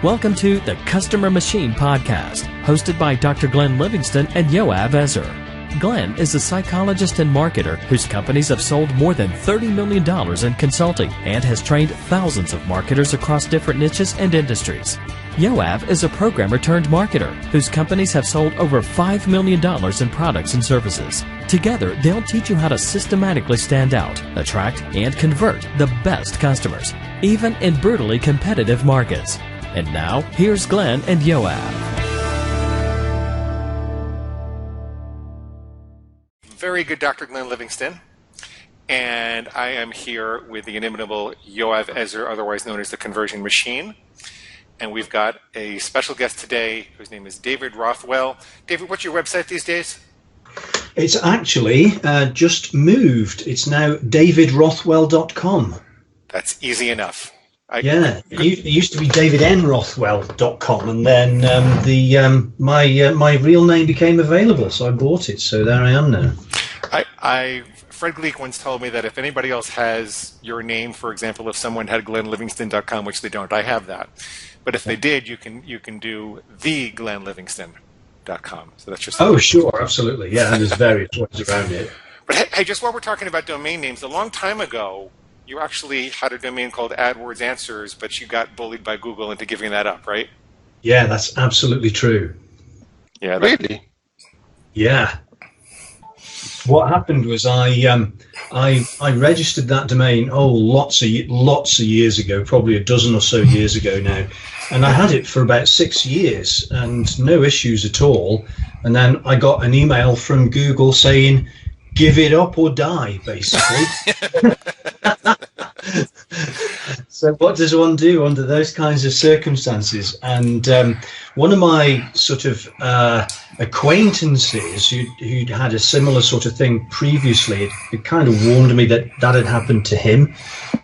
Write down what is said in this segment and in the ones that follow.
Welcome to the Customer Machine Podcast, hosted by Dr. Glenn Livingston and Yoav Ezer. Glenn is a psychologist and marketer whose companies have sold more than $30 million in consulting and has trained thousands of marketers across different niches and industries. Yoav is a programmer turned marketer whose companies have sold over $5 million in products and services. Together, they'll teach you how to systematically stand out, attract, and convert the best customers, even in brutally competitive markets. And now, here's Glenn and Yoav. Very good, Dr. Glenn Livingston. And I am here with the inimitable Yoav Ezer, otherwise known as the Conversion Machine. And we've got a special guest today whose name is David Rothwell. David, what's your website these days? It's actually just moved. It's now davidrothwell.com. That's easy enough. It used to be davidnrothwell.com, and then my real name became available, so I bought it. So there I am now. Fred Gleek once told me that if anybody else has your name, for example, if someone had glennlivingston.com, which they don't, I have that. But if they did, you can do theglennlivingston.com. So that's just sure, absolutely, yeah. And there's various ways around it. But hey, just while we're talking about domain names, a long time ago, you actually had a domain called AdWords Answers, but you got bullied by Google into giving that up, right? Yeah, that's absolutely true. Yeah, really. Yeah. What happened was I registered that domain lots of years ago, probably a dozen or so years ago now, and I had it for about 6 years and no issues at all. And then I got an email from Google saying, "Give it up or die," basically. So what does one do under those kinds of circumstances? And one of my sort of acquaintances who'd had a similar sort of thing previously, it kind of warned me that had happened to him.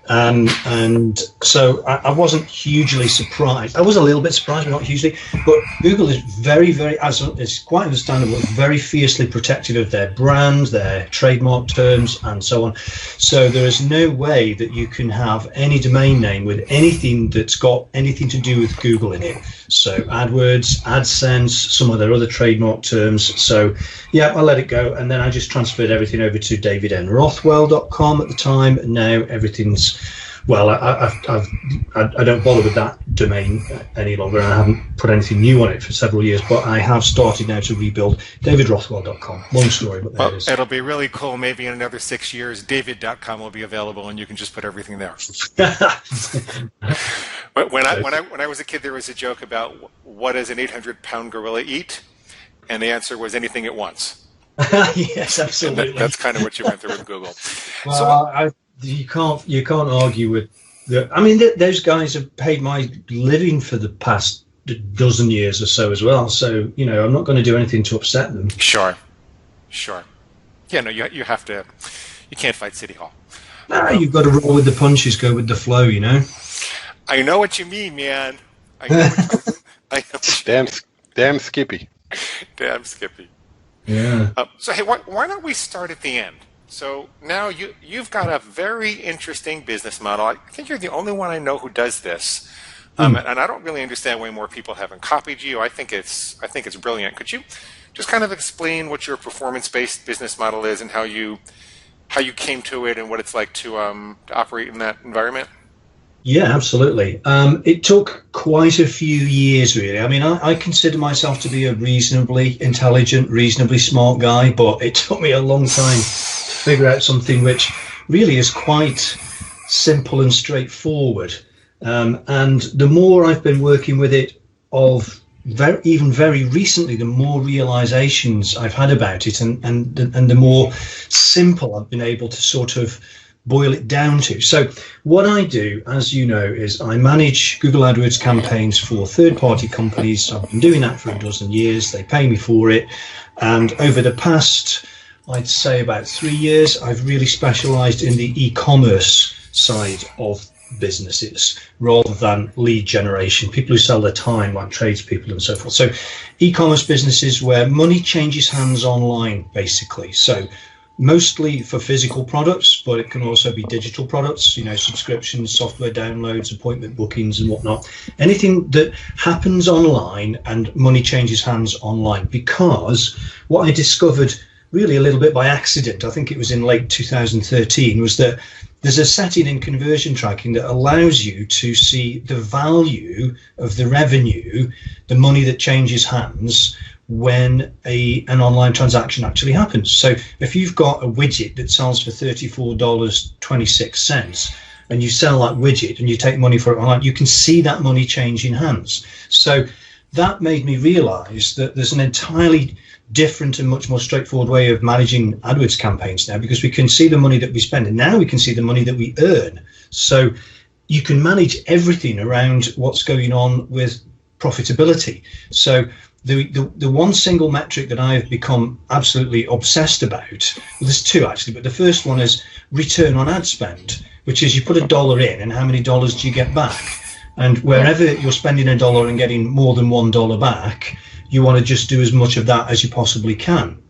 And so I wasn't hugely surprised. I was a little bit surprised, but not hugely. But Google is very, very, as it's quite understandable, very fiercely protective of their brand, their trademark terms, and so on. So there is no way that you can have any domain name with anything that's got anything to do with Google in it. So AdWords, AdSense, some of their other trademark terms. So yeah, I let it go, and then I just transferred everything over to davidnrothwell.com at the time. And now everything's, well, I don't bother with that domain any longer. I haven't put anything new on it for several years, but I have started now to rebuild davidrothwell.com. Long story, but there it is. It'll be really cool. Maybe in another 6 years, david.com will be available, and you can just put everything there. When I was a kid, there was a joke about what does an 800-pound gorilla eat, and the answer was anything it wants. Yes, absolutely. That's kind of what you went through with Google. Well, you can't argue with the. I mean, those guys have paid my living for the past dozen years or so as well. So I'm not going to do anything to upset them. Sure. Yeah, no, you have to. You can't fight City Hall. You've got to roll with the punches, go with the flow. I know what you mean, man. I know Damn Skippy. Damn Skippy. Yeah. So hey, why don't we start at the end? So now you've got a very interesting business model. I think you're the only one I know who does this, and I don't really understand why more people haven't copied you. I think it's brilliant. Could you just kind of explain what your performance-based business model is and how you came to it and what it's like to operate in that environment? Yeah, absolutely. It took quite a few years, really. I mean, I consider myself to be a reasonably intelligent, reasonably smart guy, but it took me a long time to figure out something which really is quite simple and straightforward. And the more I've been working with it, even very recently, the more realizations I've had about it, and the more simple I've been able to sort of boil it down to. So what I do, as you know, is I manage Google AdWords campaigns for third-party companies. I've been doing that for a dozen years. They pay me for it. And over the past, I'd say about 3 years, I've really specialized in the e-commerce side of businesses rather than lead generation, people who sell their time like tradespeople and so forth. So e-commerce businesses where money changes hands online, basically. So mostly for physical products, but it can also be digital products, subscriptions, software downloads, appointment bookings and whatnot. Anything that happens online and money changes hands online. Because what I discovered really a little bit by accident, I think it was in late 2013, was that there's a setting in conversion tracking that allows you to see the value of the revenue, the money that changes hands, when an online transaction actually happens. So if you've got a widget that sells for $34.26 and you sell that widget and you take money for it online, you can see that money change in hands. So that made me realize that there's an entirely different and much more straightforward way of managing AdWords campaigns now, because we can see the money that we spend and now we can see the money that we earn. So you can manage everything around what's going on with profitability. So the one single metric that I've become absolutely obsessed about, well, there's two actually, but the first one is return on ad spend, which is you put $1 in and how many dollars do you get back? And wherever you're spending $1 and getting more than $1 back, you want to just do as much of that as you possibly can.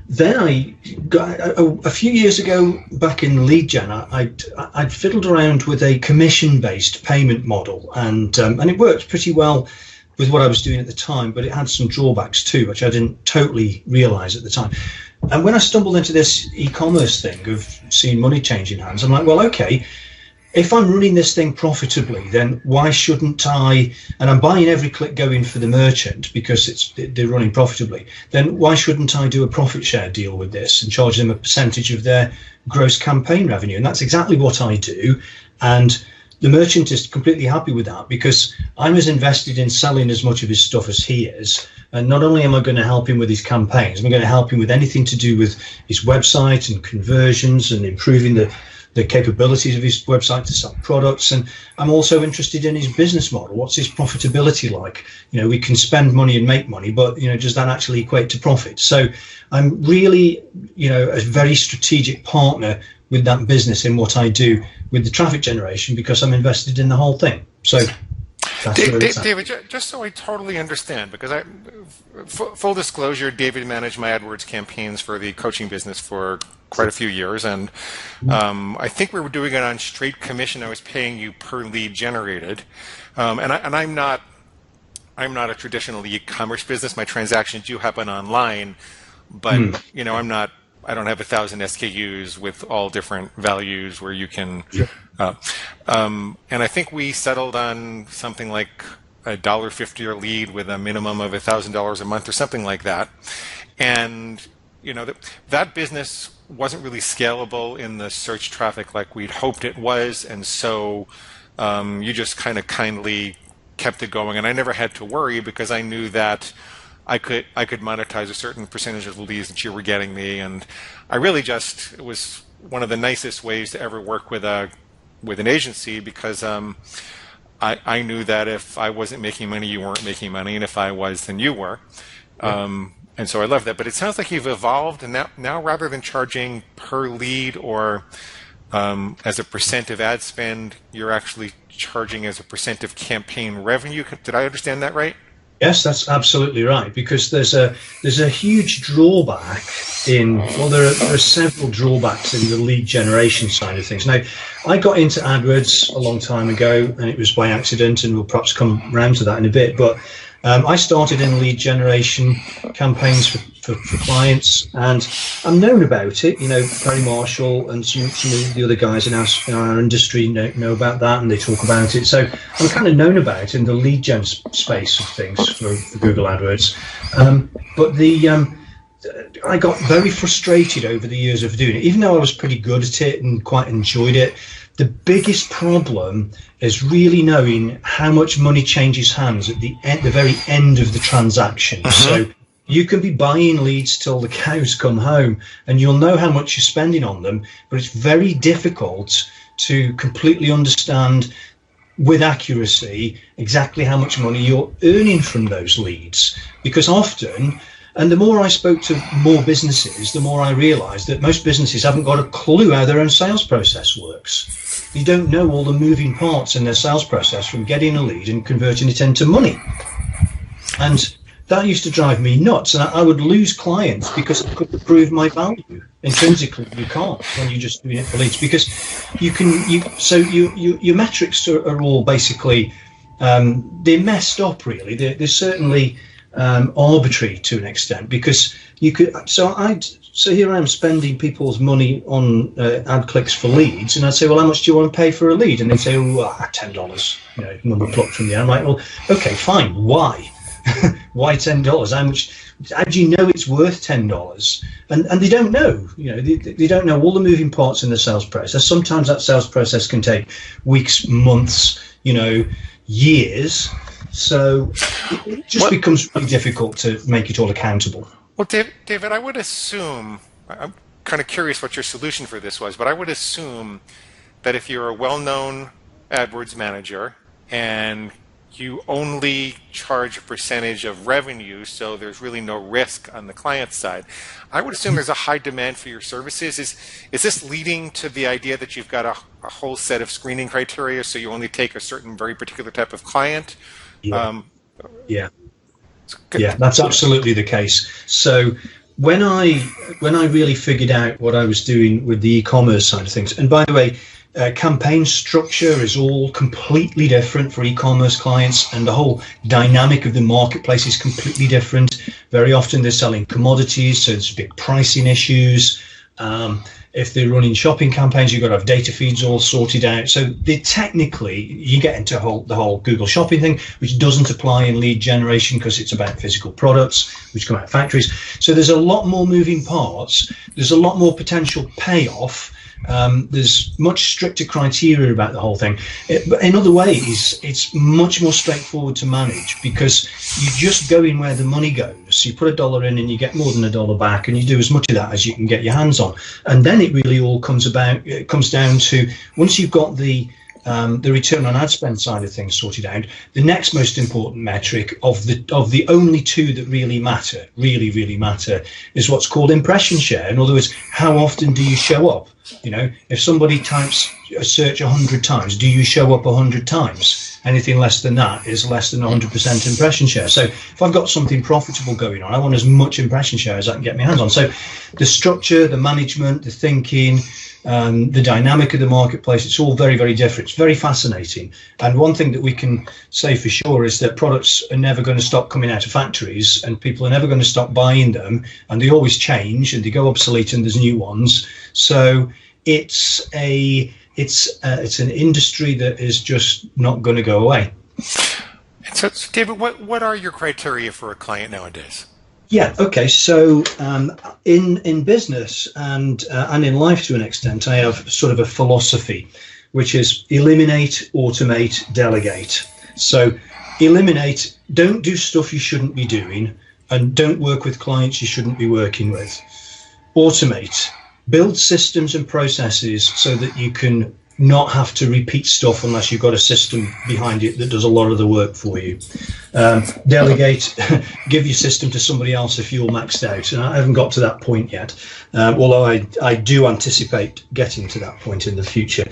Then I got a few years ago back in lead gen, I'd fiddled around with a commission-based payment model, and it worked pretty well with what I was doing at the time, but it had some drawbacks too, which I didn't totally realize at the time. And when I stumbled into this e-commerce thing of seeing money changing hands, I'm like, well, okay, if I'm running this thing profitably, then why shouldn't I, and I'm buying every click going for the merchant because they're running profitably, then why shouldn't I do a profit share deal with this and charge them a percentage of their gross campaign revenue? And that's exactly what I do. And the merchant is completely happy with that because I'm as invested in selling as much of his stuff as he is. And not only am I going to help him with his campaigns, I'm going to help him with anything to do with his website and conversions and improving the capabilities of his website to sell products. And I'm also interested in his business model. What's his profitability like? We can spend money and make money, but does that actually equate to profit? So I'm really, a very strategic partner with that business in what I do with the traffic generation because I'm invested in the whole thing. So that's David, just so I totally understand, because full disclosure, David managed my AdWords campaigns for the coaching business for quite a few years, and I think we were doing it on straight commission. I was paying you per lead generated, and I'm not a traditional e-commerce business. My transactions do happen online, but I don't have 1,000 SKUs with all different values where you can. Sure. And I think we settled on something like $1.50 a lead with a minimum of $1,000 a month or something like that. And that business wasn't really scalable in the search traffic like we'd hoped it was, and so you just kind of kindly kept it going, and I never had to worry because I knew that I could monetize a certain percentage of the leads that you were getting me, and I really it was one of the nicest ways to ever work with an agency because I knew that if I wasn't making money, you weren't making money, and if I was, then you were. And so I love that. But it sounds like you've evolved, and now rather than charging per lead or as a percent of ad spend, you're actually charging as a percent of campaign revenue. Did I understand that right? Yes, that's absolutely right, because there's a huge drawback there are several drawbacks in the lead generation side of things. Now, I got into AdWords a long time ago, and it was by accident, and we'll perhaps come round to that in a bit, but I started in lead generation campaigns for clients, and I'm known about it. Barry Marshall and some of the other guys in our industry know about that, and they talk about it. So I'm kind of known about it in the lead gen space of things for Google AdWords. But I got very frustrated over the years of doing it, even though I was pretty good at it and quite enjoyed it. The biggest problem is really knowing how much money changes hands at the very end of the transaction. So you can be buying leads till the cows come home and you'll know how much you're spending on them, but it's very difficult to completely understand with accuracy exactly how much money you're earning from those leads. Because often, and the more I spoke to more businesses, the more I realized that most businesses haven't got a clue how their own sales process works. You don't know all the moving parts in their sales process, from getting a lead and converting it into money. And that used to drive me nuts, and I would lose clients because I couldn't prove my value. Intrinsically, you can't when you're just doing it for leads, because your metrics are all basically they're messed up. Really, they're certainly arbitrary to an extent, because you could. So here I am spending people's money on ad clicks for leads, and I'd say, well, how much do you want to pay for a lead? And they'd say, $10. Number plucked from the air. I'm like, well, okay, fine. Why? Why $10? How much? How do you know it's worth $10? And they don't know. They don't know all the moving parts in the sales process. Sometimes that sales process can take weeks, months, years. So it just becomes really difficult to make it all accountable. Well, David, I would assume, I'm kind of curious what your solution for this was, but I would assume that if you're a well-known AdWords manager and you only charge a percentage of revenue, so there's really no risk on the client side, I would assume there's a high demand for your services. Is this leading to the idea that you've got a whole set of screening criteria, so you only take a certain very particular type of client? Yeah. Yeah, that's absolutely the case. So when I really figured out what I was doing with the e-commerce side of things, and by the way, campaign structure is all completely different for e-commerce clients, and the whole dynamic of the marketplace is completely different. Very often they're selling commodities, so there's big pricing issues. If they're running shopping campaigns, you've got to have data feeds all sorted out. So technically, you get into the whole Google shopping thing, which doesn't apply in lead generation because it's about physical products which come out of factories. So there's a lot more moving parts. There's a lot more potential payoff. There's much stricter criteria about the whole thing. But in other ways, it's much more straightforward to manage, because you just go in where the money goes. You put $1 in and you get more than $1 back, and you do as much of that as you can get your hands on. And then it really all comes down to, once you've got the return on ad spend side of things sorted out, the next most important metric of the only two that really matter, is what's called impression share. In other words, how often do you show up? If somebody types a search 100 times, do you show up 100 times? Anything less than that is less than 100% impression share. So if I've got something profitable going on, I want as much impression share as I can get my hands on. So the structure, the management, the thinking, the dynamic of the marketplace, it's all very, very different. It's very fascinating. And one thing that we can say for sure is that products are never going to stop coming out of factories, and people are never going to stop buying them, and they always change and they go obsolete, and there's new ones. So it's an industry that is just not going to go away. So David, what are your criteria for a client nowadays? Yeah. Okay. So in business and in life to an extent, I have sort of a philosophy, which is eliminate, automate, delegate. So eliminate, don't do stuff you shouldn't be doing, and don't work with clients you shouldn't be working with. Automate, build systems and processes so that you can not have to repeat stuff unless you've got a system behind it that does a lot of the work for you. Delegate, give your system to somebody else if you're maxed out. And I haven't got to that point yet, although I do anticipate getting to that point in the future,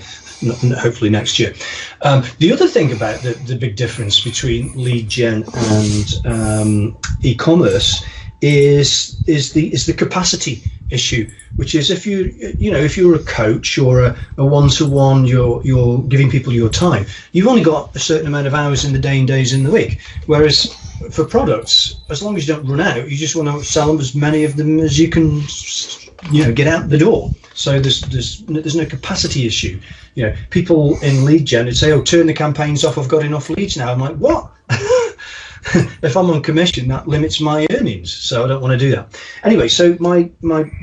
hopefully next year. The other thing about the big difference between lead gen and e-commerce is the capacity issue, which is if you're a coach or a one-to-one, you're giving people your time, you've only got a certain amount of hours in the day and days in the week. Whereas for products, as long as you don't run out, you just want to sell them as many of them as you can, get out the door. So there's no capacity issue. People in lead gen would say, "Oh, turn the campaigns off. I've got enough leads now." I'm like, what? If I'm on commission, that limits my earnings, so I don't want to do that. Anyway, so my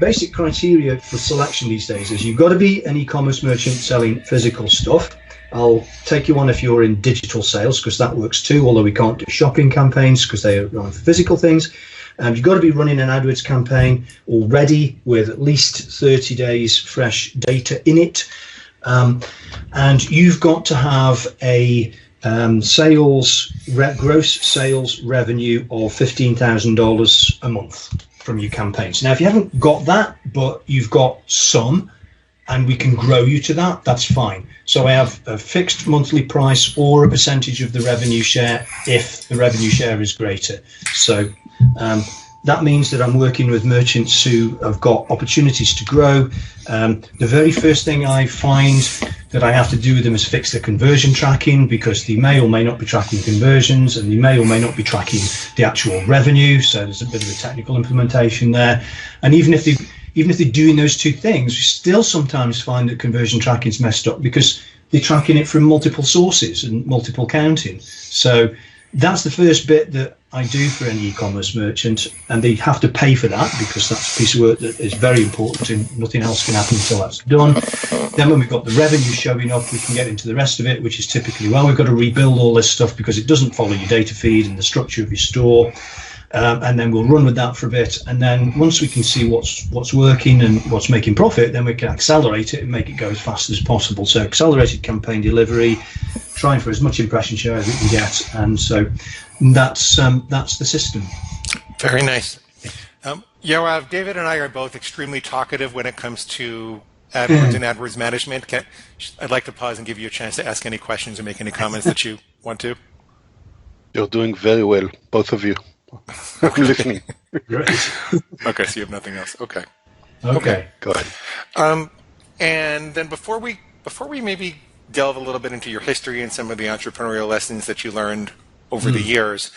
basic criteria for selection these days is you've got to be an e-commerce merchant selling physical stuff. I'll take you on if you're in digital sales, because that works too, although we can't do shopping campaigns because they are on physical things. You've got to be running an AdWords campaign already with at least 30 days fresh data in it. And you've got to have a gross sales revenue of $15,000 a month from your campaigns. Now, if you haven't got that, but you've got some, and we can grow you to that, that's fine. So I have a fixed monthly price or a percentage of the revenue share if the revenue share is greater. So That means that I'm working with merchants who have got opportunities to grow. The very first thing I find that I have to do with them is fix the conversion tracking, because they may or may not be tracking conversions, and they may or may not be tracking the actual revenue. So there's a bit of a technical implementation there. And even if they're doing those two things, we still sometimes find that conversion tracking is messed up because they're tracking it from multiple sources and multiple counting. So that's the first bit that I do for any e-commerce merchant, and they have to pay for that because that's a piece of work that is very important and nothing else can happen until that's done. Then when we've got the revenue showing up, we can get into the rest of it, which is typically, well, we've got to rebuild all this stuff because it doesn't follow your data feed and the structure of your store. And then we'll run with that for a bit, and then once we can see what's working and what's making profit, then we can accelerate it and make it go as fast as possible. So accelerated campaign delivery, trying for as much impression share as we can get, and so that's the system. Very nice. Yoav, David and I are both extremely talkative when it comes to AdWords and AdWords management. I'd like to pause and give you a chance to ask any questions or make any comments that you want to. You're doing very well, both of you. I'm listening. Great. Okay, so you have nothing else. Okay. Go ahead. And then before we maybe delve a little bit into your history and some of the entrepreneurial lessons that you learned over the years,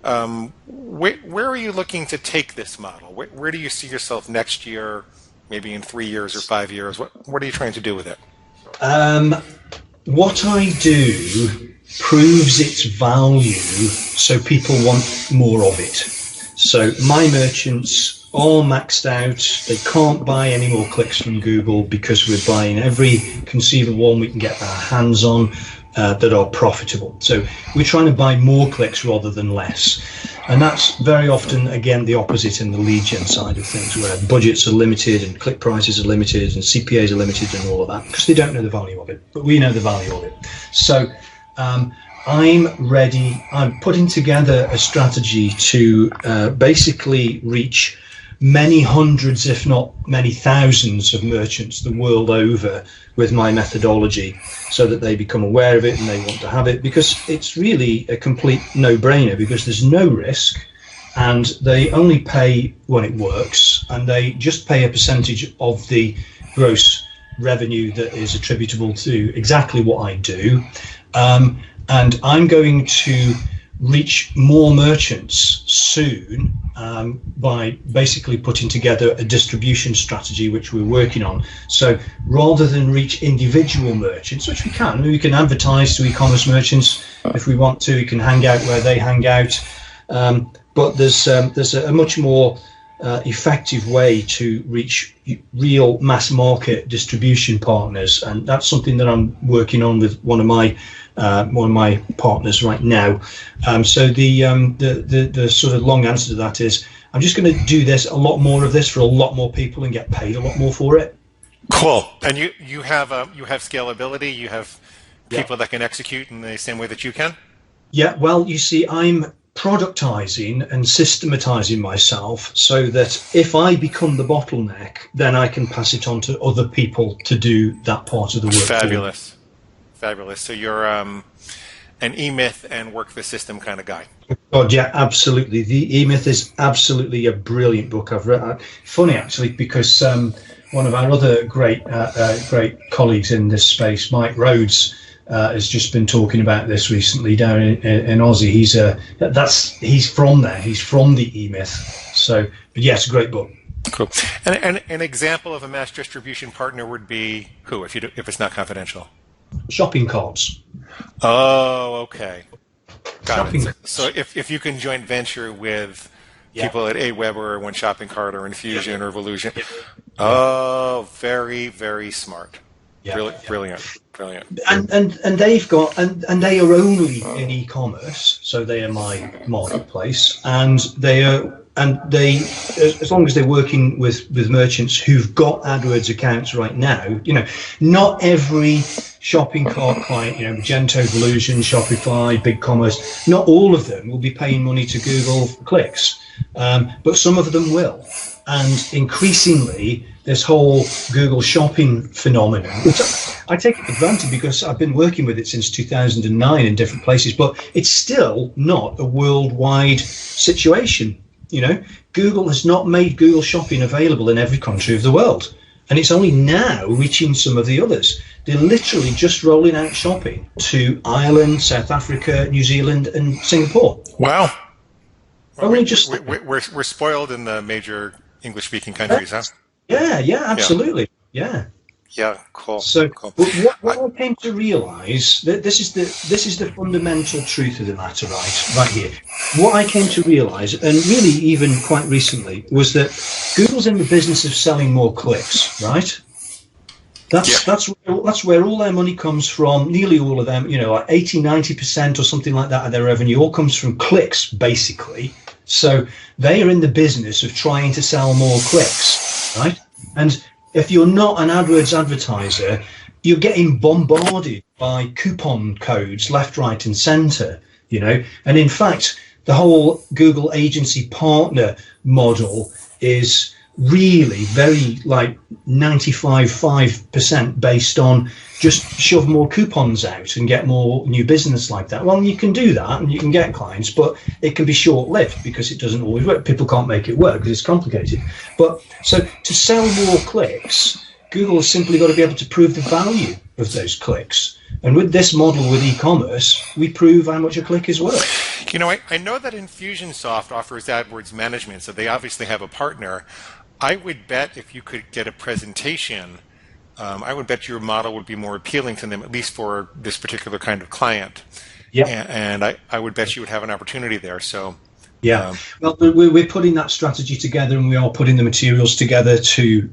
where are you looking to take this model? Where do you see yourself next year, maybe in 3 years or 5 years? What are you trying to do with it? What I do proves its value, so people want more of it. So my merchants are maxed out. They can't buy any more clicks from Google because we're buying every conceivable one we can get our hands on that are profitable. So we're trying to buy more clicks rather than less. And that's very often, again, the opposite in the lead gen side of things, where budgets are limited and click prices are limited and CPAs are limited and all of that, because they don't know the value of it, but we know the value of it. So I'm ready. I'm putting together a strategy to basically reach many hundreds, if not many thousands, of merchants the world over with my methodology, so that they become aware of it and they want to have it, because it's really a complete no-brainer, because there's no risk and they only pay when it works, and they just pay a percentage of the gross revenue that is attributable to exactly what I do. And I'm going to reach more merchants soon by basically putting together a distribution strategy, which we're working on. So rather than reach individual merchants, which we can advertise to e-commerce merchants if we want to. We can hang out where they hang out. But there's a much more effective way to reach real mass market distribution partners, and that's something that I'm working on with one of my partners right now. So the sort of long answer to that is I'm just going to do this, a lot more of this, for a lot more people and get paid a lot more for it. Cool. And you have scalability. You have people that can execute in the same way that you can. Yeah. Well, you see, I'm productizing and systematizing myself so that if I become the bottleneck, then I can pass it on to other people to do that part of the work. Fabulous. So you're an EMyth and work the system kind of guy. God, yeah, absolutely. The EMyth is absolutely a brilliant book. I've read. Funny actually, because one of our other great colleagues in this space, Mike Rhodes, has just been talking about this recently down in Aussie. He's from there. He's from the EMyth. So, but yeah, it's a great book. Cool. And an example of a mass distribution partner would be who, if it's not confidential? Shopping carts. Oh, okay. Got it. So if you can joint venture with people at Aweber or One Shopping Cart or Infusion or Evolution. Oh, very, very smart. Brilliant. And they've got and they are only in e-commerce, so they are my marketplace, and they as long as they're working with merchants who've got AdWords accounts right now, not every shopping cart client, Magento, Evolution, Shopify, BigCommerce, not all of them will be paying money to Google for clicks, but some of them will. And increasingly, this whole Google shopping phenomenon, which I take it for granted because I've been working with it since 2009 in different places, but it's still not a worldwide situation. Google has not made Google Shopping available in every country of the world. And it's only now reaching some of the others. They're literally just rolling out shopping to Ireland, South Africa, New Zealand, and Singapore. Wow. Well, we're spoiled in the major English-speaking countries, huh? Yeah, absolutely. Yeah. Yeah, cool. So cool. What I came to realise, that this is the fundamental truth of the matter, right here. What I came to realise, and really even quite recently, was that Google's in the business of selling more clicks, right? That's where all their money comes from. Nearly all of them, like 80-90% or something like that of their revenue all comes from clicks, basically. So they are in the business of trying to sell more clicks, right? And if you're not an AdWords advertiser, you're getting bombarded by coupon codes left, right, and center, And in fact, the whole Google agency partner model is really very 95% based on just shove more coupons out and get more new business like that. Well, you can do that and you can get clients, but it can be short-lived because it doesn't always work. People can't make it work because it's complicated. But so to sell more clicks, Google has simply got to be able to prove the value of those clicks. And with this model with e-commerce, we prove how much a click is worth. I know that Infusionsoft offers AdWords management, so they obviously have a partner. I would bet if you could get a presentation, I would bet your model would be more appealing to them, at least for this particular kind of client. Yeah. And I would bet you would have an opportunity there. So. Yeah, well, we're putting that strategy together, and we are putting the materials together to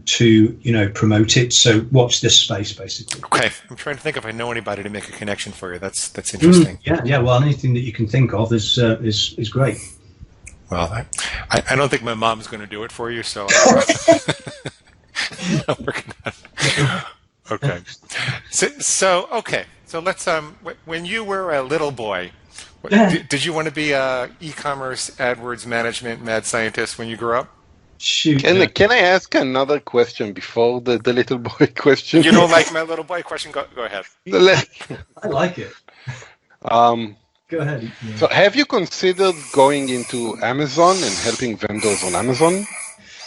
promote it. So watch this space, basically. Okay, I'm trying to think if I know anybody to make a connection for you. That's interesting. Yeah. Well, anything that you can think of is great. Well, I don't think my mom's going to do it for you, so I'm working on it. Okay. So let's when you were a little boy. Did you want to be a e-commerce AdWords management mad scientist when you grew up? Shoot. Can I ask another question before the little boy question? You don't like my little boy question? Go ahead. I like it. Go ahead. Yeah. So have you considered going into Amazon and helping vendors on Amazon?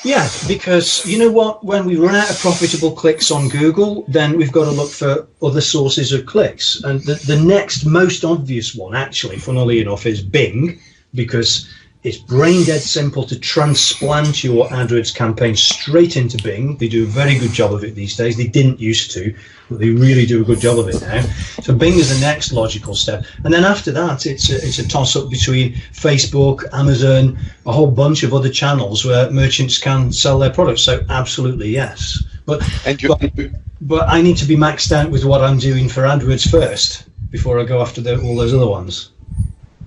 Yeah, because you know what? When we run out of profitable clicks on Google, then we've got to look for other sources of clicks. And the next most obvious one, actually, funnily enough, is Bing, because it's brain dead simple to transplant your AdWords campaign straight into Bing. They do a very good job of it these days. They didn't used to, but they really do a good job of it now. So Bing is the next logical step. And then after that, it's a toss-up between Facebook, Amazon, a whole bunch of other channels where merchants can sell their products. So absolutely, yes. But I need to be maxed out with what I'm doing for AdWords first before I go after all those other ones.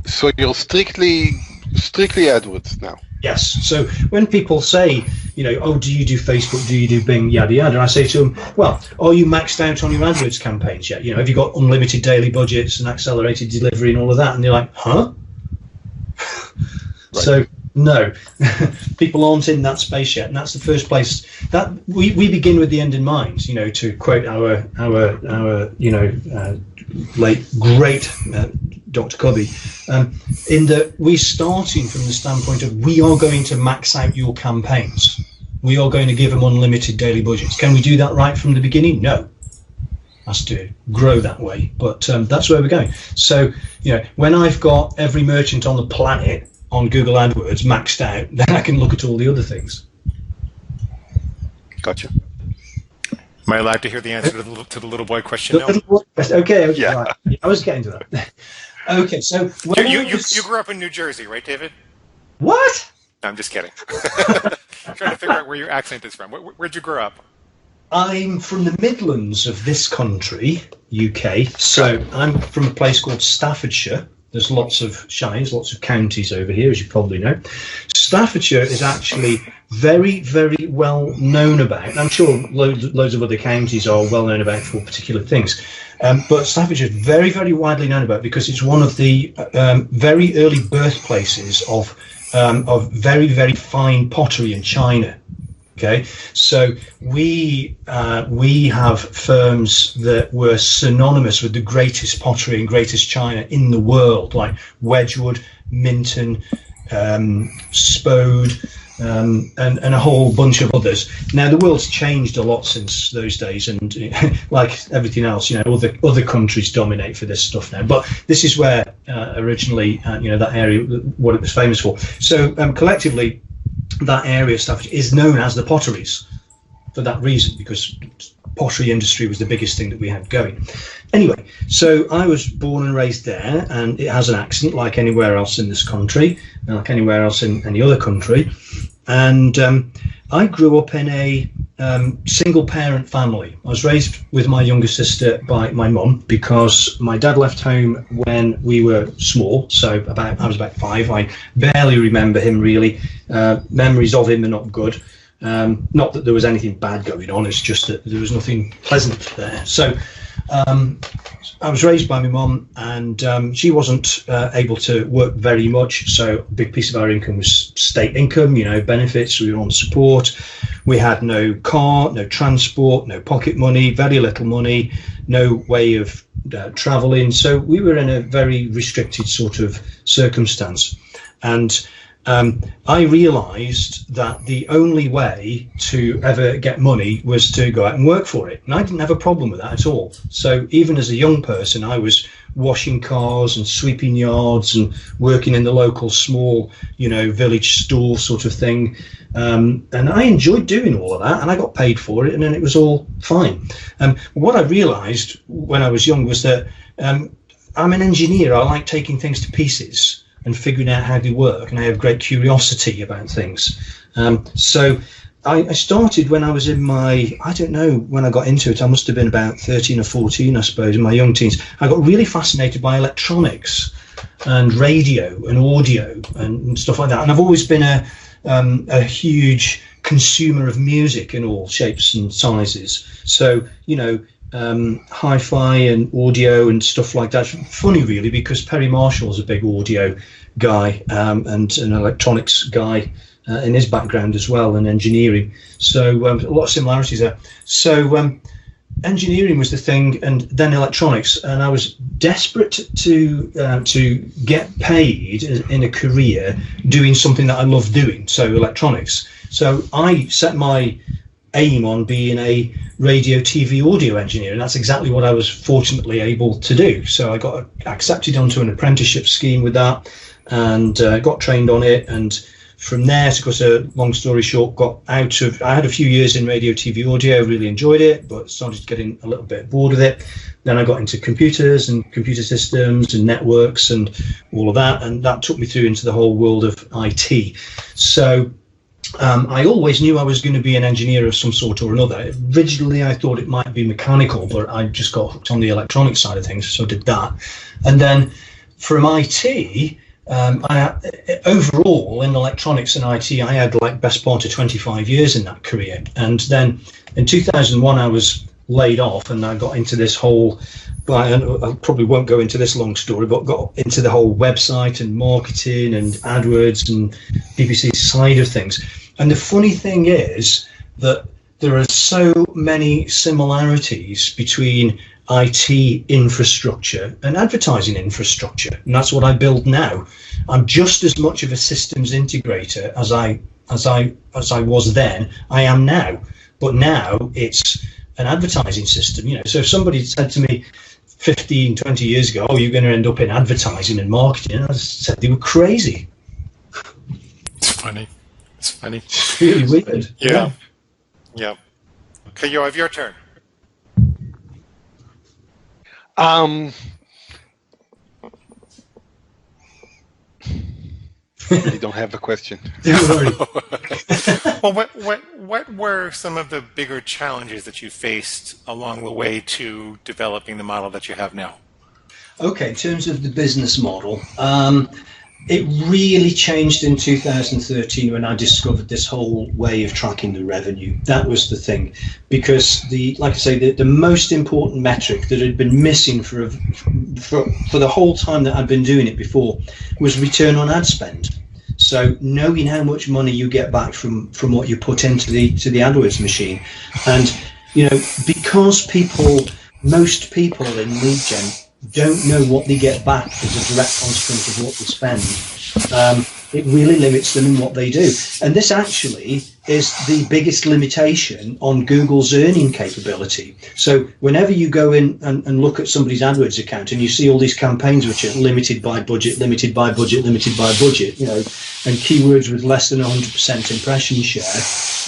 So you're strictly AdWords now. Yes. So when people say, oh, do you do Facebook? Do you do Bing? Yada yada. And I say to them, well, are you maxed out on your AdWords campaigns yet? Have you got unlimited daily budgets and accelerated delivery and all of that? And they're like, huh? Right. So no, people aren't in that space yet, and that's the first place that we begin with the end in mind. To quote our late great Dr. Covey, in that we're starting from the standpoint of we are going to max out your campaigns. We are going to give them unlimited daily budgets. Can we do that right from the beginning? No. Has to grow that way, but that's where we're going. So, when I've got every merchant on the planet on Google AdWords maxed out, then I can look at all the other things. Gotcha. Am I allowed to hear the answer to the little boy question now? Okay. Yeah. Right. I was getting to that. Okay, so you grew up in New Jersey, right, David? What? No, I'm just kidding. I'm trying to figure out where your accent is from. Where'd you grow up? I'm from the Midlands of this country, UK. So I'm from a place called Staffordshire. There's lots of shires, lots of counties over here, as you probably know. Staffordshire is actually very, very well known about, and I'm sure loads of other counties are well known about for particular things. But Staffordshire is very, very widely known about because it's one of the very early birthplaces of very, very fine pottery in China. Okay, so we have firms that were synonymous with the greatest pottery and greatest china in the world, like Wedgwood, Minton, Spode, and a whole bunch of others. Now the world's changed a lot since those days, and like everything else, other countries dominate for this stuff now. But this is where originally, that area, what it was famous for. So collectively, that area of Staffordshire is known as the Potteries for that reason, because pottery industry was the biggest thing that we had going. Anyway, so I was born and raised there, and it has an accent like anywhere else in this country, like anywhere else in any other country. And I grew up in a single parent family. I was raised with my younger sister by my mum, because my dad left home when we were small, so I was about 5. I barely remember him really. Memories of him are not good. Not that there was anything bad going on, it's just that there was nothing pleasant there. So I was raised by my mum, and she wasn't able to work very much, so a big piece of our income was state income, benefits. We were on support. We had no car, no transport, no pocket money, very little money, no way of travelling. So we were in a very restricted sort of circumstance. And I realised that the only way to ever get money was to go out and work for it. And I didn't have a problem with that at all. So even as a young person, I was washing cars and sweeping yards and working in the local small, village store sort of thing. And I enjoyed doing all of that, and I got paid for it, and then it was all fine. What I realised when I was young was that I'm an engineer. I like taking things to pieces and figuring out how they work, and I have great curiosity about things. So I started when I was in my, I don't know when I got into it, I must have been about 13 or 14, I suppose, in my young teens. I got really fascinated by electronics and radio and audio and stuff like that. And I've always been a huge consumer of music in all shapes and sizes. So, hi-fi and audio and stuff like that. It's funny really, because Perry Marshall's a big audio guy and an electronics guy in his background as well, and engineering. So a lot of similarities there. So engineering was the thing, and then electronics, and I was desperate to get paid in a career doing something that I love doing, so electronics. So I set my aim on being a radio, TV, audio engineer, and that's exactly what I was fortunately able to do. So I got accepted onto an apprenticeship scheme with that, and got trained on it, and from there, to cut a long story short, I had a few years in radio, TV, audio, really enjoyed it, but started getting a little bit bored with it. Then I got into computers and computer systems and networks and all of that, and that took me through into the whole world of IT. So I always knew I was going to be an engineer of some sort or another. Originally, I thought it might be mechanical, but I just got hooked on the electronic side of things, so I did that. And then from IT, overall in electronics and IT, I had like best part of 25 years in that career. And then in 2001, I was laid off, and I got into this whole, I probably won't go into this long story, but got into the whole website and marketing and AdWords and BBC side of things. And the funny thing is that there are so many similarities between IT infrastructure and advertising infrastructure, and that's what I build now. I'm just as much of a systems integrator as I was then. I am now, but now it's an advertising system. So if somebody said to me 15, 20 years ago, "Oh, you're going to end up in advertising and marketing," I said they were crazy. It's funny. It's really weird. Yeah. Okay, Yoav, your turn. I don't have a question. Don't worry. Well, what were some of the bigger challenges that you faced along the way to developing the model that you have now? Okay, in terms of the business model, it really changed in 2013 when I discovered this whole way of tracking the revenue. That was the thing, because like I say, the most important metric that had been missing for the whole time that I'd been doing it before was return on ad spend. So knowing how much money you get back from what you put into the AdWords machine, and because most people in lead gen don't know what they get back as a direct consequence of what they spend. It really limits them in what they do. And this actually is the biggest limitation on Google's earning capability. So whenever you go in and look at somebody's AdWords account and you see all these campaigns which are limited by budget, limited by budget, limited by budget, you know, and keywords with less than 100% impression share,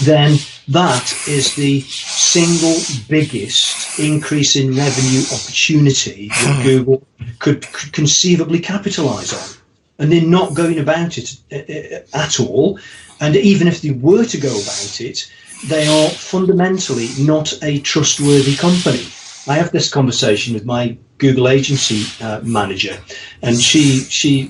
then that is the single biggest increase in revenue opportunity that Google could conceivably capitalize on. And they're not going about it at all. And even if they were to go about it, they are fundamentally not a trustworthy company. I have this conversation with my Google agency manager, and she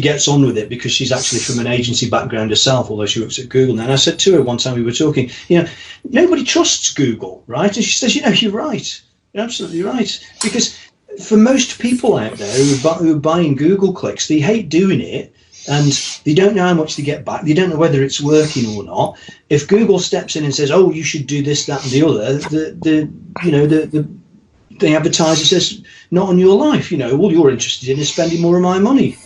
gets on with it because she's actually from an agency background herself, although she works at Google now. And I said to her one time we were talking, you know, nobody trusts Google, right? And she says, you know, you're right. You're absolutely right. Because for most people out there who are buying Google clicks, they hate doing it and they don't know how much they get back. They don't know whether it's working or not. If Google steps in and says, "Oh, you should do this, that, and the other," the advertiser says, "Not on your life. You know, all you're interested in is spending more of my money."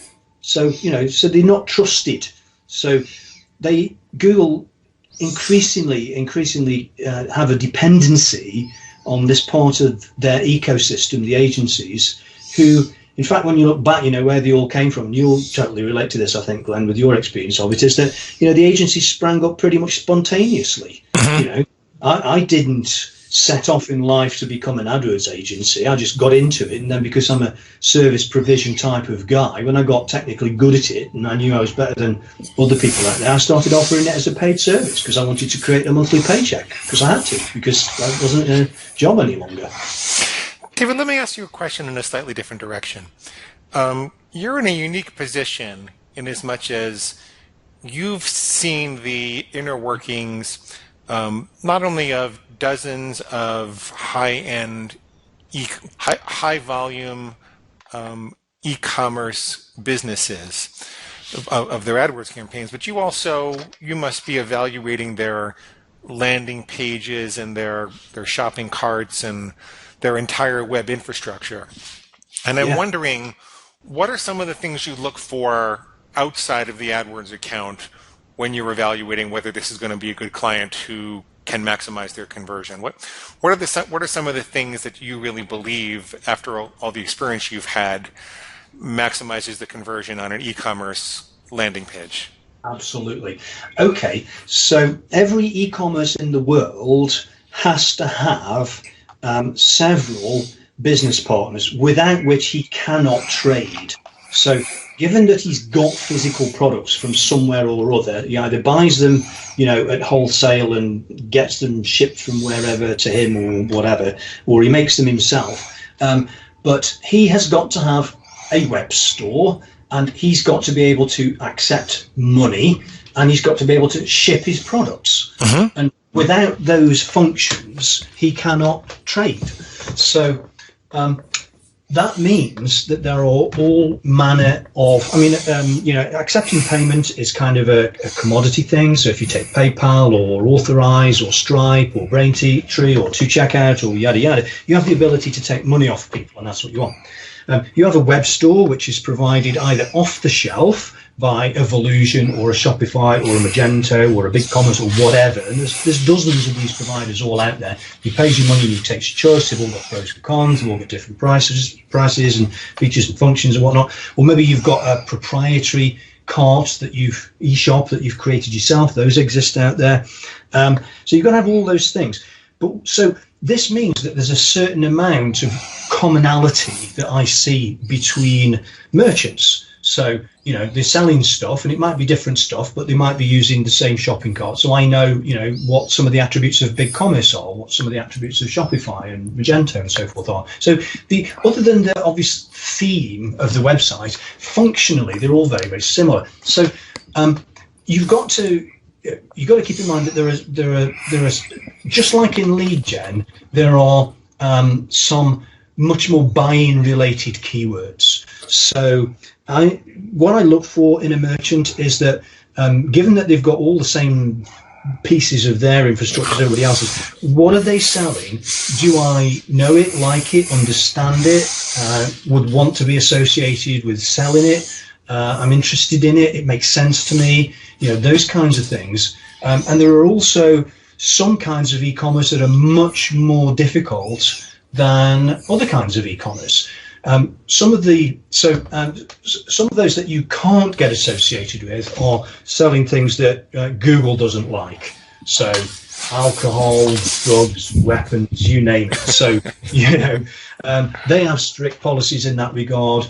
So so they're not trusted. So Google increasingly have a dependency on this part of their ecosystem, the agencies, who, in fact, when you look back, you know, where they all came from, you'll totally relate to this, I think, Glenn, with your experience of it, is that, you know, the agencies sprang up pretty much spontaneously. You know, I didn't set off in life to become an AdWords agency. I just got into it, and then because I'm a service provision type of guy, when I got technically good at it and I knew I was better than other people out there, I started offering it as a paid service because I wanted to create a monthly paycheck, because I had to, because that wasn't a job any longer. David, let me ask you a question in a slightly different direction. You're in a unique position in as much as you've seen the inner workings not only of dozens of high-end, high-volume e-commerce businesses of their AdWords campaigns, but you must be evaluating their landing pages and their shopping carts and their entire web infrastructure. And I'm wondering, what are some of the things you look for outside of the AdWords account when you're evaluating whether this is going to be a good client who can maximize their conversion? What are some of the things that you really believe, after all the experience you've had, maximizes the conversion on an e-commerce landing page? Absolutely. Okay, so every e-commerce in the world has to have several business partners without which he cannot trade. So given that he's got physical products from somewhere or other, he either buys them, you know, at wholesale and gets them shipped from wherever to him or whatever, or he makes them himself. But he has got to have a web store, and he's got to be able to accept money, and he's got to be able to ship his products. And without those functions, he cannot trade. So that means that there are all manner of, accepting payment is kind of a commodity thing. So if you take PayPal or Authorize or Stripe or Braintree or 2Checkout or yada yada, you have the ability to take money off people, and that's what you want. You have a web store which is provided either off the shelf by a Volusion or a Shopify or a Magento or a BigCommerce or whatever. And there's dozens of these providers all out there. You pay your money and you take your choice. They've all got pros and cons. They've all got different prices and features and functions and whatnot. Or maybe you've got a proprietary cart that e-shop that you've created yourself. Those exist out there. So you've got to have all those things. So this means that there's a certain amount of commonality that I see between merchants. So, you know, they're selling stuff, and it might be different stuff, but they might be using the same shopping cart. So I know, you know, what some of the attributes of BigCommerce are, what some of the attributes of Shopify and Magento and so forth are. So other than the obvious theme of the website, functionally, they're all very, very similar. So you've got to keep in mind that there are just like in lead gen, there are some much more buying related keywords. So what I look for in a merchant is that given that they've got all the same pieces of their infrastructure as everybody else's, what are they selling? Do I know it, like it, understand it, would want to be associated with selling it? I'm interested in it. It makes sense to me. Those kinds of things. And there are also some kinds of e-commerce that are much more difficult than other kinds of e-commerce. Some of those that you can't get associated with are selling things that Google doesn't like. So alcohol, drugs, weapons, you name it. So, they have strict policies in that regard.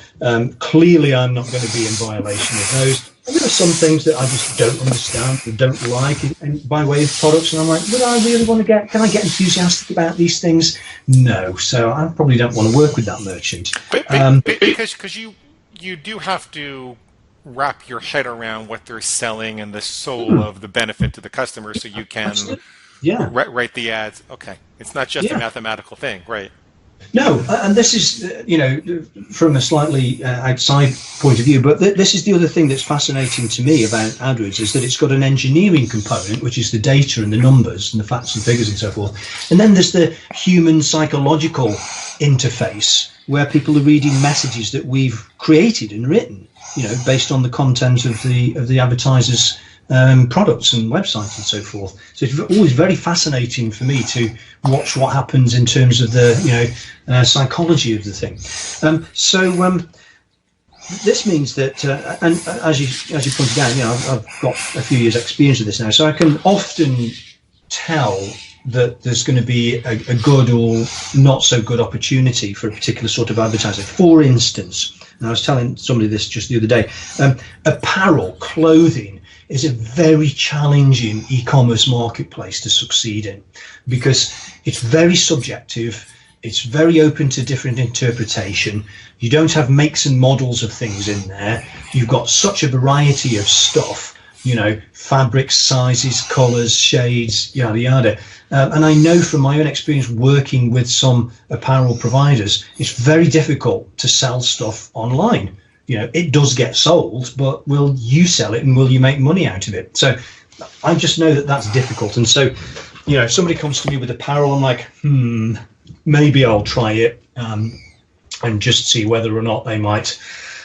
Clearly, I'm not going to be in violation of those. And there are some things that I just don't understand and don't like and by way of products. And I'm like, would I really want to can I get enthusiastic about these things? No. So I probably don't want to work with that merchant. Because you do have to wrap your head around what they're selling and the soul of the benefit to the customer so you can write the ads. Okay. It's not just a mathematical thing, right? No, and this is, from a slightly outside point of view, but this is the other thing that's fascinating to me about AdWords is that it's got an engineering component, which is the data and the numbers and the facts and figures and so forth. And then there's the human psychological interface where people are reading messages that we've created and written, based on the content of the advertisers' products and websites and so forth. So it's always very fascinating for me to watch what happens in terms of the psychology of the thing. This means that, and as you pointed out, I've got a few years' experience of this now, so I can often tell that there's going to be a good or not so good opportunity for a particular sort of advertising. For instance, and I was telling somebody this just the other day, apparel, clothing, is a very challenging e-commerce marketplace to succeed in because it's very subjective. It's very open to different interpretation. You don't have makes and models of things in there. You've got such a variety of stuff, fabrics, sizes, colors, shades, yada, yada. And I know from my own experience working with some apparel providers, it's very difficult to sell stuff online. It does get sold, but will you sell it and will you make money out of it? So I just know that that's difficult. And so, if somebody comes to me with apparel, I'm like, maybe I'll try it and just see whether or not they might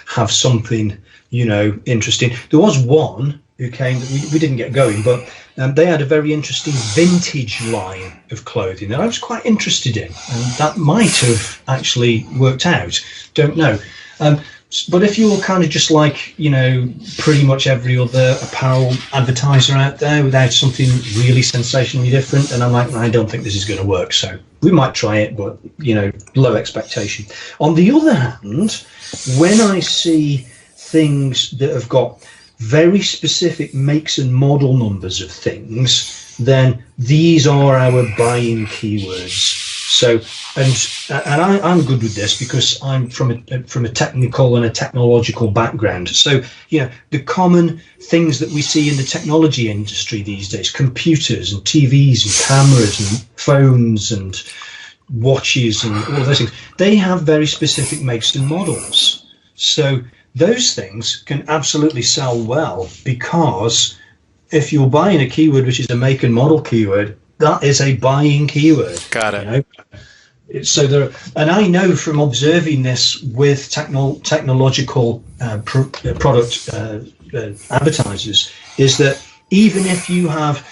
have something, interesting. There was one who came that we didn't get going, but they had a very interesting vintage line of clothing that I was quite interested in. And that might have actually worked out. Don't know. But if you're kind of just like, pretty much every other apparel advertiser out there without something really sensationally different, then I'm like, I don't think this is going to work. So we might try it, but, low expectation. On the other hand, when I see things that have got very specific makes and model numbers of things, then these are our buying keywords. So, and I'm good with this because I'm from a technical and a technological background. So, the common things that we see in the technology industry these days, computers and TVs and cameras and phones and watches and all of those things, they have very specific makes and models. So those things can absolutely sell well because if you're buying a keyword which is a make and model keyword, that is a buying keyword. Got it. So and I know from observing this with technological product advertisers is that even if you have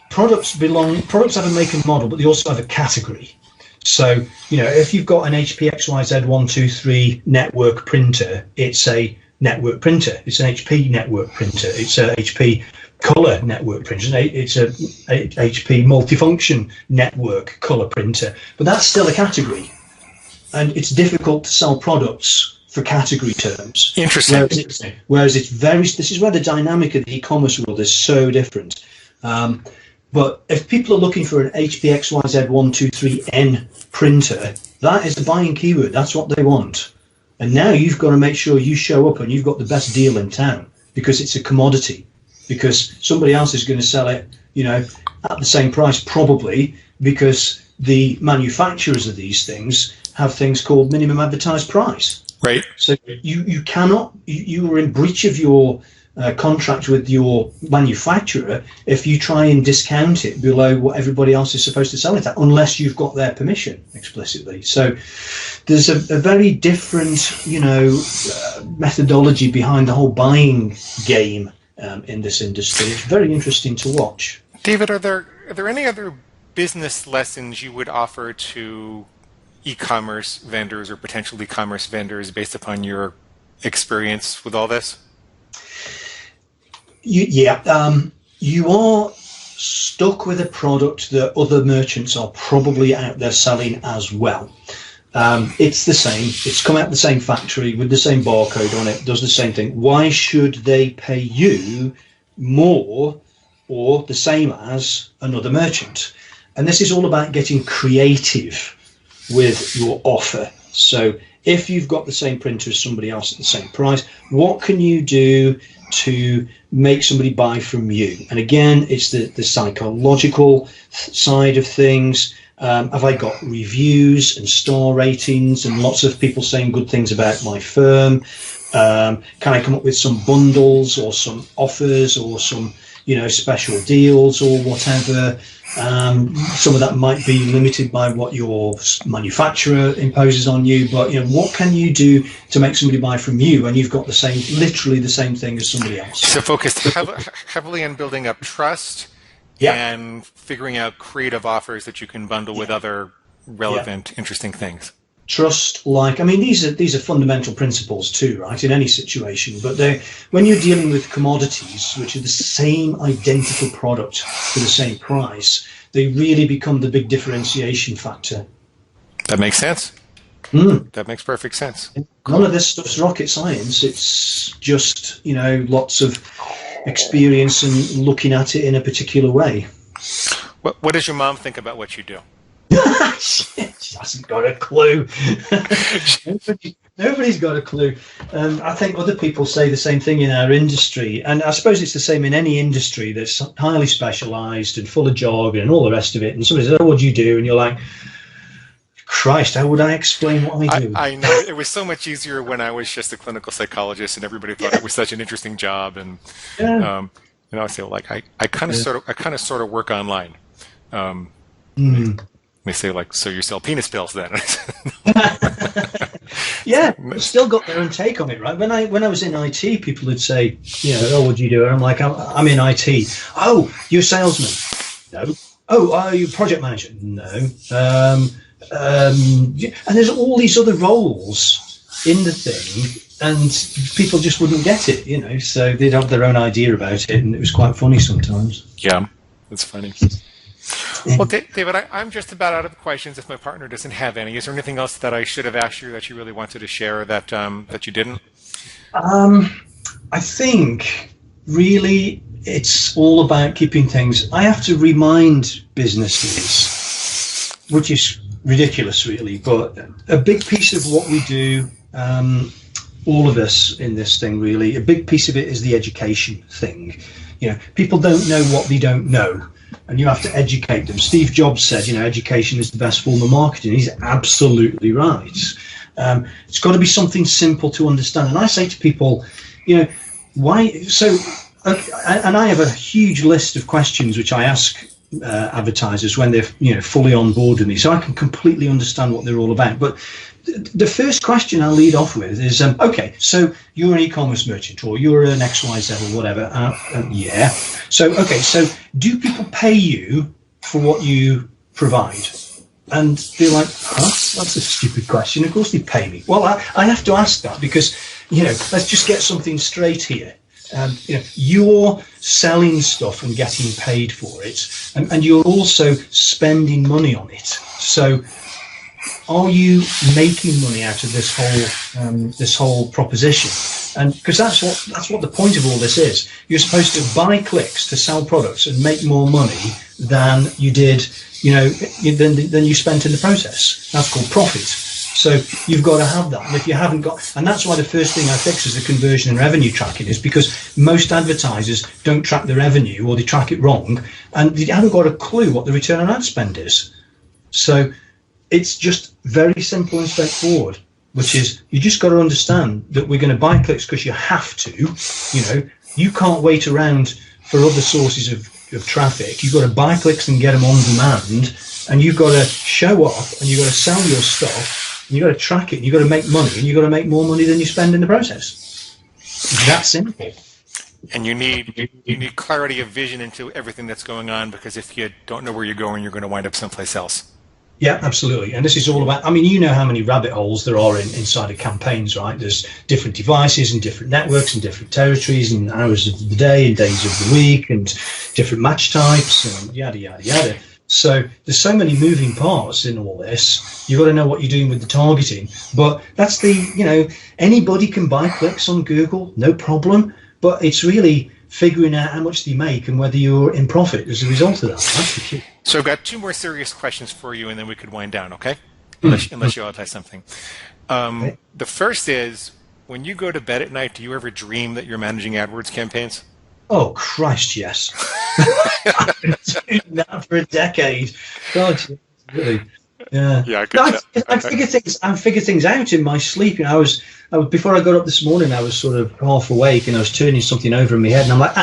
products have a make and model, but they also have a category. So if you've got an HP XYZ123 network printer, it's a network printer. It's an HP network printer. It's a HP color network printer. It's a HP multifunction network color printer, but that's still a category, and it's difficult to sell products for category terms. Interesting. Whereas this is where the dynamic of the e-commerce world is so different. But if people are looking for an HP XYZ123N printer, that is the buying keyword. That's what they want. And now you've got to make sure you show up and you've got the best deal in town because it's a commodity. Because somebody else is going to sell it, at the same price probably because the manufacturers of these things have things called minimum advertised price. Right. So you cannot, you are in breach of your contract with your manufacturer if you try and discount it below what everybody else is supposed to sell it at, unless you've got their permission explicitly. So there's a very different, methodology behind the whole buying game in this industry. It's very interesting to watch. David, are there any other business lessons you would offer to e-commerce vendors or potential e-commerce vendors based upon your experience with all this? You are stuck with a product that other merchants are probably out there selling as well. It's the same. It's come out of the same factory with the same barcode on it, does the same thing. Why should they pay you more or the same as another merchant? And this is all about getting creative with your offer. So if you've got the same printer as somebody else at the same price, what can you do to make somebody buy from you? And again, it's the psychological side of things. Have I got reviews and star ratings and lots of people saying good things about my firm? Can I come up with some bundles or some offers or some, special deals or whatever? Some of that might be limited by what your manufacturer imposes on you, but what can you do to make somebody buy from you when you've got literally the same thing as somebody else? So focused heavily on building up trust and figuring out creative offers that you can bundle with other relevant, interesting things. Trust, these are fundamental principles too, right, in any situation. But when you're dealing with commodities, which are the same identical product for the same price, they really become the big differentiation factor. That makes sense. That makes perfect sense. None of this stuff's rocket science. It's just, lots of experience and looking at it in a particular way. What does your mom think about what you do? She hasn't got a clue. Nobody's got a clue. I think other people say the same thing in our industry, and I suppose it's the same in any industry that's highly specialised and full of jargon and all the rest of it. And somebody says, "Oh, what do you do?" And you're like, "Christ, how would I explain what I do?" I know it was so much easier when I was just a clinical psychologist, and everybody thought it was such an interesting job. And I feel like I kind of sort of work online. They say, so you sell penis pills then? Yeah, still got their own take on it, right? When I was in IT, people would say, "Oh, what do you do?" And I'm like, I'm in IT. "Oh, you're a salesman?" "No." "Oh, are you a project manager?" "No." And there's all these other roles in the thing, and people just wouldn't get it, so they'd have their own idea about it, and it was quite funny sometimes. Yeah, it's funny. Well, David, I'm just about out of questions if my partner doesn't have any. Is there anything else that I should have asked you that you really wanted to share that you didn't? I think really it's all about keeping things. I have to remind businesses, which is ridiculous really, but a big piece of what we do, all of us in this thing really, a big piece of it is the education thing. People don't know what they don't know, and you have to educate them. Steve Jobs said, education is the best form of marketing. He's absolutely right. It's got to be something simple to understand. And I say to people, why? So, and I have a huge list of questions which I ask advertisers when they're fully on board with me, so I can completely understand what they're all about. But the first question I'll lead off with is, okay, so you're an e-commerce merchant or you're an XYZ or whatever. Yeah. So, okay, so do people pay you for what you provide? And they're like, that's a stupid question. Of course they pay me. Well, I have to ask that because, let's just get something straight here. You're selling stuff and getting paid for it, and you're also spending money on it. So are you making money out of this whole proposition? And because that's what the point of all this is. You're supposed to buy clicks to sell products and make more money than you did, than you spent in the process. That's called profit. So you've got to have that. And if you haven't got, and that's why the first thing I fix is the conversion and revenue tracking, is because most advertisers don't track the revenue, or they track it wrong, and they haven't got a clue what the return on ad spend is. So it's just very simple and straightforward, which is you just got to understand that we're going to buy clicks because you have to, You can't wait around for other sources of traffic. You've got to buy clicks and get them on demand, and you've got to show up, and you've got to sell your stuff, and you've got to track it, and you've got to make money, and you've got to make more money than you spend in the process. It's that simple. And you need clarity of vision into everything that's going on, because if you don't know where you're going, you're going to wind up someplace else. Yeah, absolutely. And this is all about, I mean, you know how many rabbit holes there are inside of campaigns, right? There's different devices and different networks and different territories and hours of the day and days of the week and different match types and yada, yada, yada. So there's so many moving parts in all this. You've got to know what you're doing with the targeting. But that's anybody can buy clicks on Google, no problem. But it's really figuring out how much they make and whether you're in profit as a result of that. That's the key. So I've got two more serious questions for you, and then we could wind down, okay? Unless you all have something. Okay. The first is, when you go to bed at night, do you ever dream that you're managing AdWords campaigns? Oh, Christ, yes. I've been doing that for a decade. God, really. Yeah. Yeah, I figure things out in my sleep. You know, before I got up this morning, I was sort of half awake and I was turning something over in my head, and I'm like,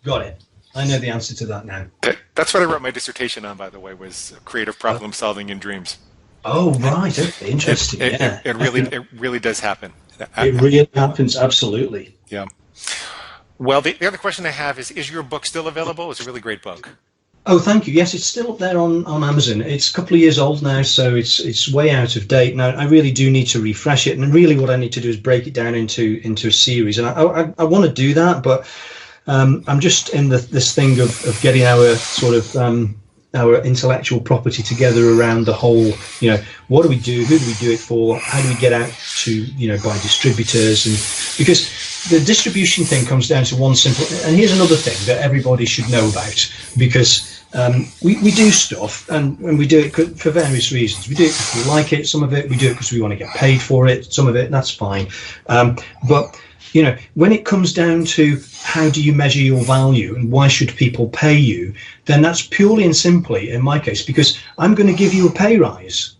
got it. I know the answer to that now. That's what I wrote my dissertation on, by the way, was creative problem solving in dreams. Oh, right. Okay, interesting. It really does happen. It really happens, absolutely. Yeah. Well, the other question I have is your book still available? It's a really great book. Oh, thank you. Yes, it's still up there on Amazon. It's a couple of years old now, so it's way out of date. Now, I really do need to refresh it, and really what I need to do is break it down into a series. And I want to do that, but I'm just in this thing of getting our sort of our intellectual property together around the whole, what do we do? Who do we do it for? How do we get out to, by distributors? And because the distribution thing comes down to one simple, and here's another thing that everybody should know about, because we do stuff, and we do it for various reasons. We do it because we like it, some of it. We do it because we want to get paid for it, some of it, that's fine. But when it comes down to how do you measure your value and why should people pay you, then that's purely and simply, in my case, because I'm going to give you a pay rise.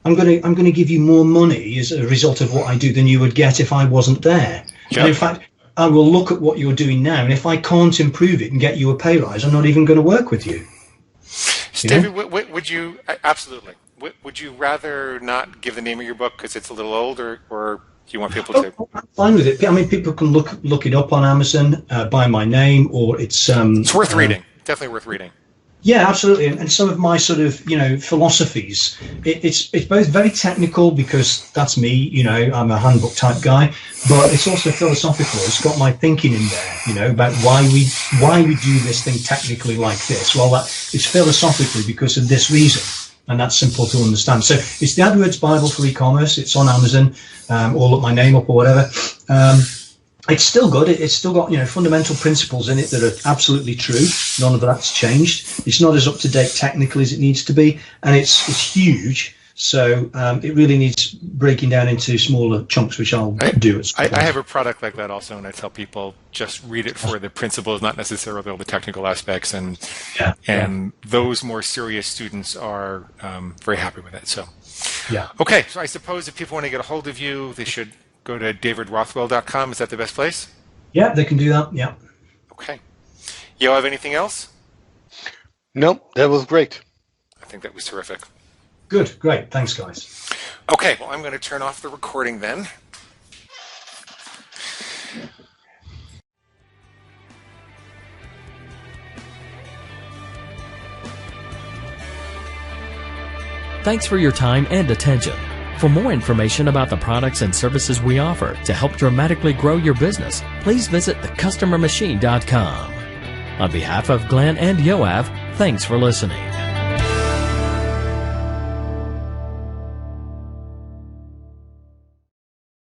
I'm going to give you more money as a result of what I do than you would get if I wasn't there. Yep. And in fact, I will look at what you're doing now, and if I can't improve it and get you a pay rise, I'm not even going to work with you. Stevie, would you absolutely? Would you rather not give the name of your book because it's a little old, or do you want people to? I'm fine with it. I mean, people can look it up on Amazon by my name, or it's worth reading. Definitely worth reading. Yeah, absolutely. And some of my sort of philosophies. It's both very technical, because that's me. I'm a handbook type guy, but it's also philosophical. It's got my thinking in there. About why we do this thing technically like this. Well, it's philosophically because of this reason. And that's simple to understand. So it's the AdWords Bible for e-commerce. It's on Amazon, or look my name up or whatever. It's still good. It's still got fundamental principles in it that are absolutely true. None of that's changed. It's not as up to date technically as it needs to be, and it's huge. So it really needs breaking down into smaller chunks, which I'll do. I have a product like that also, and I tell people just read it for the principles, not necessarily all the technical aspects. And those more serious students are very happy with it. So okay. So I suppose if people want to get a hold of you, they should go to davidrothwell.com. Is that the best place? Yeah, they can do that. Yeah. Okay. You have anything else? Nope, that was great. I think that was terrific. Good. Great. Thanks, guys. Okay. Well, I'm going to turn off the recording then. Thanks for your time and attention. For more information about the products and services we offer to help dramatically grow your business, please visit thecustomermachine.com. On behalf of Glenn and Yoav, thanks for listening.